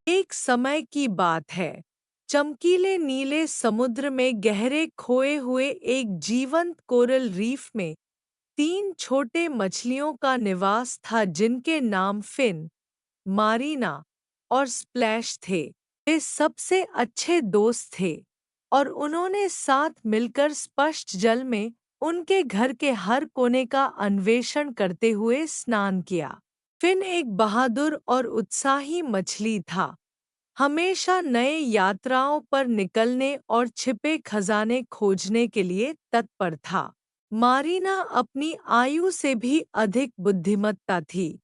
एक समय की बात है। चमकीले नीले समुद्र में गहरे खोए हुए एक जीवंत कोरल रीफ में तीन छोटे मछलियों का निवास था जिनके नाम फिन, मारीना और स्प्लैश थे। वे सबसे अच्छे दोस्त थे और उन्होंने साथ मिलकर स्पष्ट जल में उनके घर के हर कोने का अन्वेषण करते हुए स्नान किया। फिन एक बहादुर और उत्साही मछली था, हमेशा नए यात्राओं पर निकलने और छिपे खजाने खोजने के लिए तत्पर था। मारीना अपनी आयु से भी अधिक बुद्धिमत्ता थी,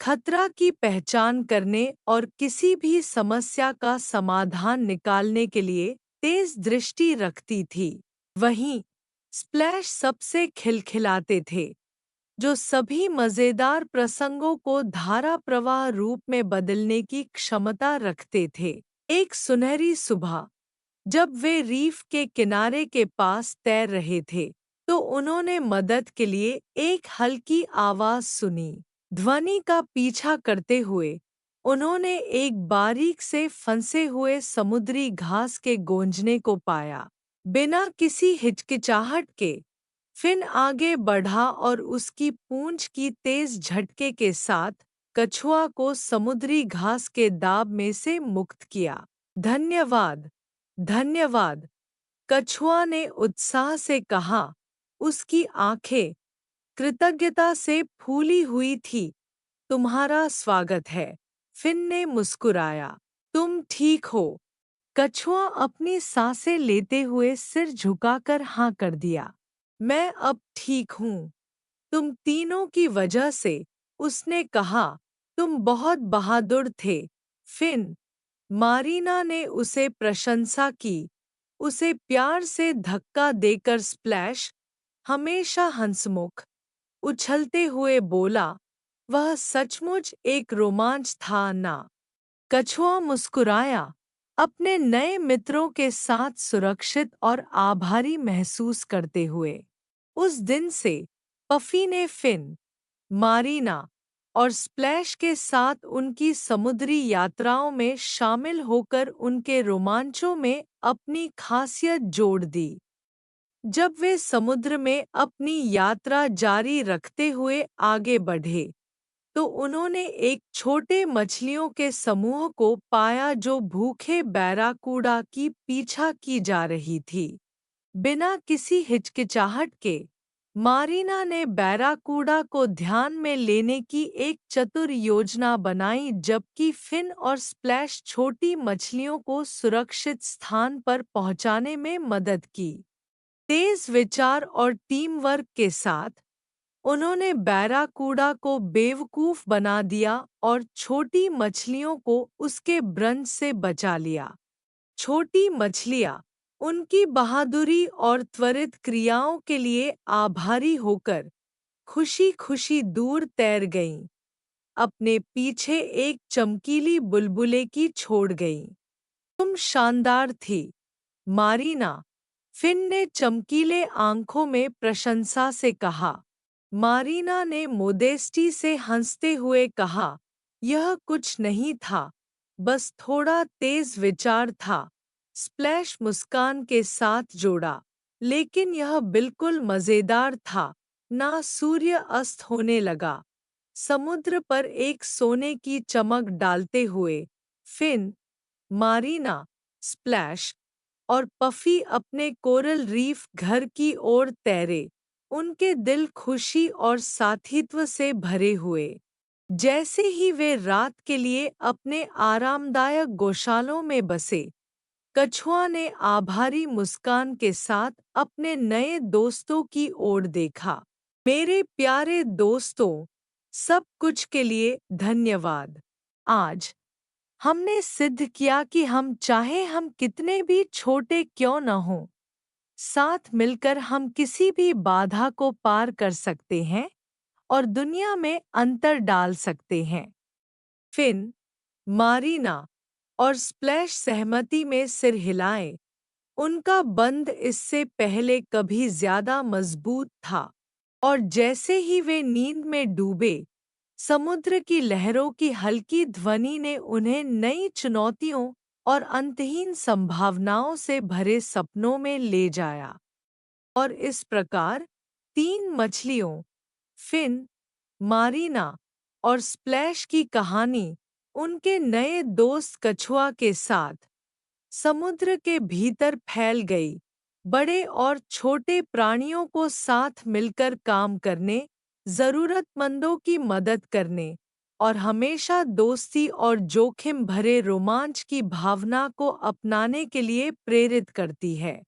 खतरा की पहचान करने और किसी भी समस्या का समाधान निकालने के लिए तेज दृष्टि रखती थी। वहीं स्प्लैश सबसे खिलखिलाते थे, जो सभी मजेदार प्रसंगों को धारा प्रवाह रूप में बदलने की क्षमता रखते थे। एक सुनहरी सुबह, जब वे रीफ के किनारे के पास तैर रहे थे, तो उन्होंने मदद के लिए एक हल्की आवाज सुनी। ध्वनि का पीछा करते हुए उन्होंने एक बारीक से फंसे हुए समुद्री घास के गूंजने को पाया। बिना किसी हिचकिचाहट के फिन आगे बढ़ा और उसकी पूंछ की तेज झटके के साथ कछुआ को समुद्री घास के दाब में से मुक्त किया। धन्यवाद, धन्यवाद, कछुआ ने उत्साह से कहा। उसकी आंखें कृतज्ञता से फूली हुई थी। तुम्हारा स्वागत है, फिन ने मुस्कुराया। तुम ठीक हो? कछुआ अपनी सांसें लेते हुए सिर झुकाकर हाँ कर दिया। मैं अब ठीक हूँ, तुम तीनों की वजह से, उसने कहा। तुम बहुत बहादुर थे, फिन। मारीना ने उसे प्रशंसा की, उसे प्यार से धक्का देकर। स्प्लैश, हमेशा हंसमुख, उछलते हुए बोला, वह सचमुच एक रोमांच था ना? कछुआ मुस्कुराया, अपने नए मित्रों के साथ सुरक्षित और आभारी महसूस करते हुए। उस दिन से पफी ने फिन, मारीना और स्प्लैश के साथ उनकी समुद्री यात्राओं में शामिल होकर उनके रोमांचों में अपनी खासियत जोड़ दी। जब वे समुद्र में अपनी यात्रा जारी रखते हुए आगे बढ़े, तो उन्होंने एक छोटे मछलियों के समूह को पाया जो भूखे बैराकूडा की पीछा की जा रही थी। बिना किसी हिचकिचाहट के मारीना ने बैराकूडा को ध्यान में लेने की एक चतुर योजना बनाई, जबकि फिन और स्प्लैश छोटी मछलियों को सुरक्षित स्थान पर पहुंचाने में मदद की। तेज विचार और टीम वर्क के साथ उन्होंने बैराकूडा को बेवकूफ बना दिया और छोटी मछलियों को उसके ब्रंश से बचा लिया। छोटी मछलियाँ उनकी बहादुरी और त्वरित क्रियाओं के लिए आभारी होकर खुशी-खुशी दूर तैर गईं, अपने पीछे एक चमकीली बुलबुले की छोड़ गईं। तुम शानदार थी, मारीना, फिन ने चमकीले आंखों में प्रशंसा से कहा। मारीना ने मोदेस्टी से हंसते हुए कहा, यह कुछ नहीं था, बस थोड़ा तेज विचार था। स्प्लैश मुस्कान के साथ जोड़ा, लेकिन यह बिल्कुल मज़ेदार था। ना सूर्य अस्त होने लगा, समुद्र पर एक सोने की चमक डालते हुए फिन, मारीना, स्प्लैश और पफी अपने कोरल रीफ घर की ओर तैरे, उनके दिल खुशी और साथीत्व से भरे हुए। जैसे ही वे रात के लिए अपने आरामदायक गौशालों में बसे, कछुआ ने आभारी मुस्कान के साथ अपने नए दोस्तों की ओर देखा। मेरे प्यारे दोस्तों, सब कुछ के लिए धन्यवाद। आज हमने सिद्ध किया कि हम चाहे हम कितने भी छोटे क्यों न हों, साथ मिलकर हम किसी भी बाधा को पार कर सकते हैं और दुनिया में अंतर डाल सकते हैं। फिन, मारीना और स्प्लैश सहमति में सिर हिलाए। उनका बंध इससे पहले कभी ज्यादा मजबूत था, और जैसे ही वे नींद में डूबे, समुद्र की लहरों की हल्की ध्वनि ने उन्हें नई चुनौतियों और अंतहीन संभावनाओं से भरे सपनों में ले जाया। और इस प्रकार तीन मछलियों, फिन, मारीना और स्प्लैश की कहानी उनके नए दोस्त कछुआ के साथ समुद्र के भीतर फैल गई। बड़े और छोटे प्राणियों को साथ मिलकर काम करने, जरूरतमंदों की मदद करने और हमेशा दोस्ती और जोखिम भरे रोमांच की भावना को अपनाने के लिए प्रेरित करती है।